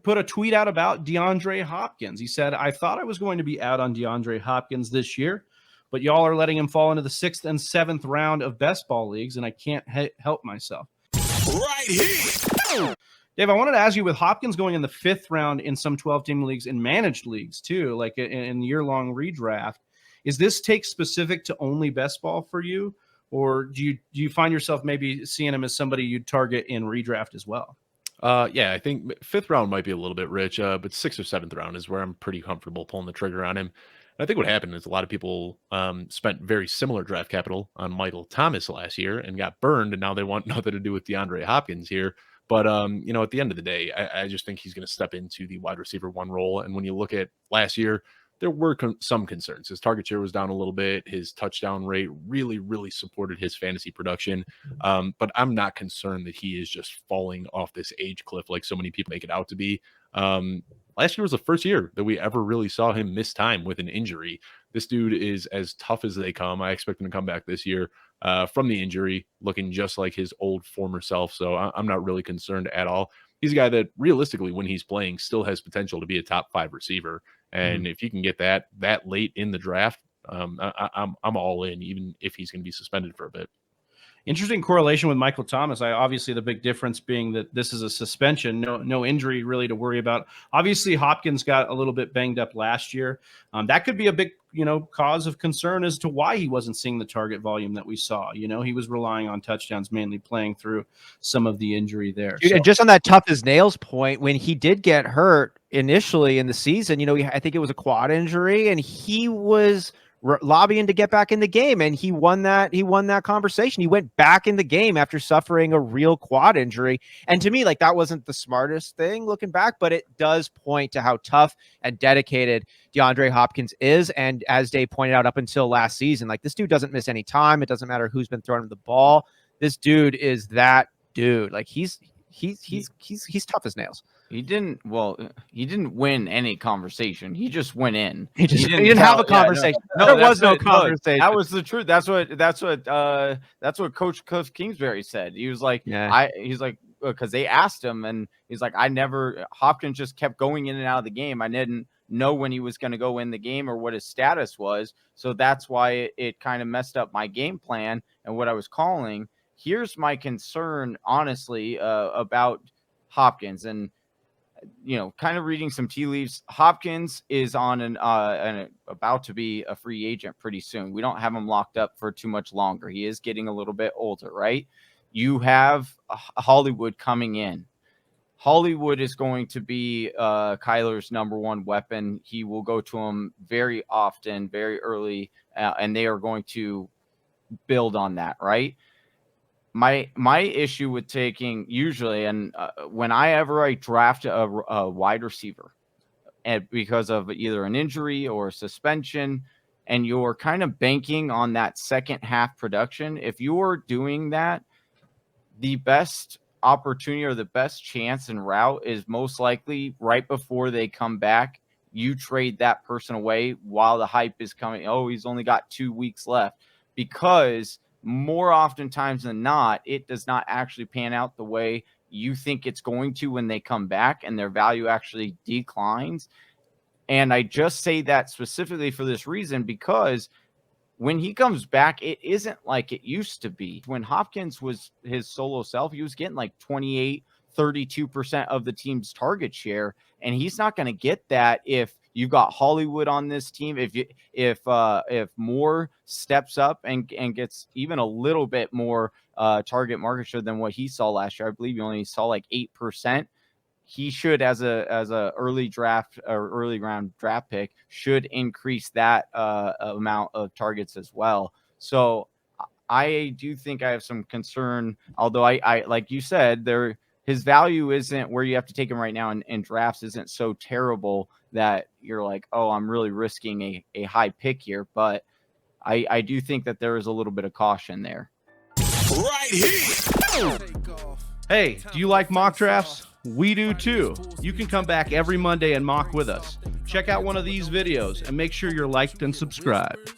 Put a tweet out about DeAndre Hopkins. He said, I thought I was going to be out on DeAndre Hopkins this year, but y'all are letting him fall into the 6th and 7th round of best ball leagues, and I can't help myself. Right here. Dave, I wanted to ask you, with Hopkins going in the 5th round in some 12-team leagues and managed leagues too, like in year-long redraft, is this take specific to only best ball for you, or do you find yourself maybe seeing him as somebody you'd target in redraft as well? Yeah, I think 5th round might be a little bit rich, but 6th or 7th round is where I'm pretty comfortable pulling the trigger on him. And I think what happened is a lot of people spent very similar draft capital on Michael Thomas last year and got burned, and now they want nothing to do with DeAndre Hopkins here. But, at the end of the day, I just think he's going to step into the wide receiver 1 role. And when you look at last year, there were some concerns. His target share was down a little bit. His touchdown rate really, really supported his fantasy production. But I'm not concerned that he is just falling off this age cliff like so many people make it out to be. Last year was the first year that we ever really saw him miss time with an injury. This dude is as tough as they come. I expect him to come back this year from the injury, looking just like his old former self. So I'm not really concerned at all. He's a guy that realistically, when he's playing, still has potential to be a top 5 receiver. And if you can get that late in the draft, I'm all in, even if he's going to be suspended for a bit. Interesting correlation with Michael Thomas. Obviously, the big difference being that this is a suspension, no injury really to worry about. Obviously, Hopkins got a little bit banged up last year. That could be a big, cause of concern as to why he wasn't seeing the target volume that we saw. He was relying on touchdowns, mainly playing through some of the injury there. Dude, and just on that tough as nails point, when he did get hurt initially in the season, I think it was a quad injury, and he was lobbying to get back in the game, and he won that conversation. He went back in the game after suffering a real quad injury. And to me, that wasn't the smartest thing looking back, but it does point to how tough and dedicated DeAndre Hopkins is. And as Dave pointed out, up until last season, this dude doesn't miss any time. It doesn't matter who's been throwing him the ball. This dude is that dude. He's tough as nails. He didn't win any conversation. He just went in. He didn't have a conversation. There was no conversation. That was the truth. That's what Coach Cliff Kingsbury said. He was like, because they asked him, and he's like, Hopkins just kept going in and out of the game. I didn't know when he was going to go in the game or what his status was. So that's why it kind of messed up my game plan and what I was calling. Here's my concern, honestly, about Hopkins, and kind of reading some tea leaves. Hopkins is on about to be a free agent pretty soon. We don't have him locked up for too much longer. He is getting a little bit older, right? You have Hollywood coming in. Hollywood is going to be Kyler's number 1 weapon. He will go to him very often, very early, and they are going to build on that, right? My issue with taking usually, and when I draft a wide receiver, and because of either an injury or a suspension, and you're kind of banking on that second half production, if you're doing that, the best opportunity or the best chance and route is most likely right before they come back. You trade that person away while the hype is coming. Oh, he's only got 2 weeks left, because more oftentimes than not, it does not actually pan out the way you think it's going to when they come back, and their value actually declines. And I just say that specifically for this reason, because when he comes back, it isn't like it used to be. When Hopkins was his solo self, he was getting 28, 32% of the team's target share. And he's not going to get that if you've got Hollywood on this team. If Moore steps up and gets even a little bit more target market share than what he saw last year, I believe he only saw 8%. He should, as a early draft or early round draft pick, should increase that amount of targets as well. So I do think I have some concern, although I like you said, his value isn't where you have to take him right now in drafts isn't so terrible that you're like, oh, I'm really risking a high pick here. But I do think that there is a little bit of caution there. Right here. Hey, do you like mock drafts? We do too. You can come back every Monday and mock with us. Check out one of these videos and make sure you're liked and subscribed.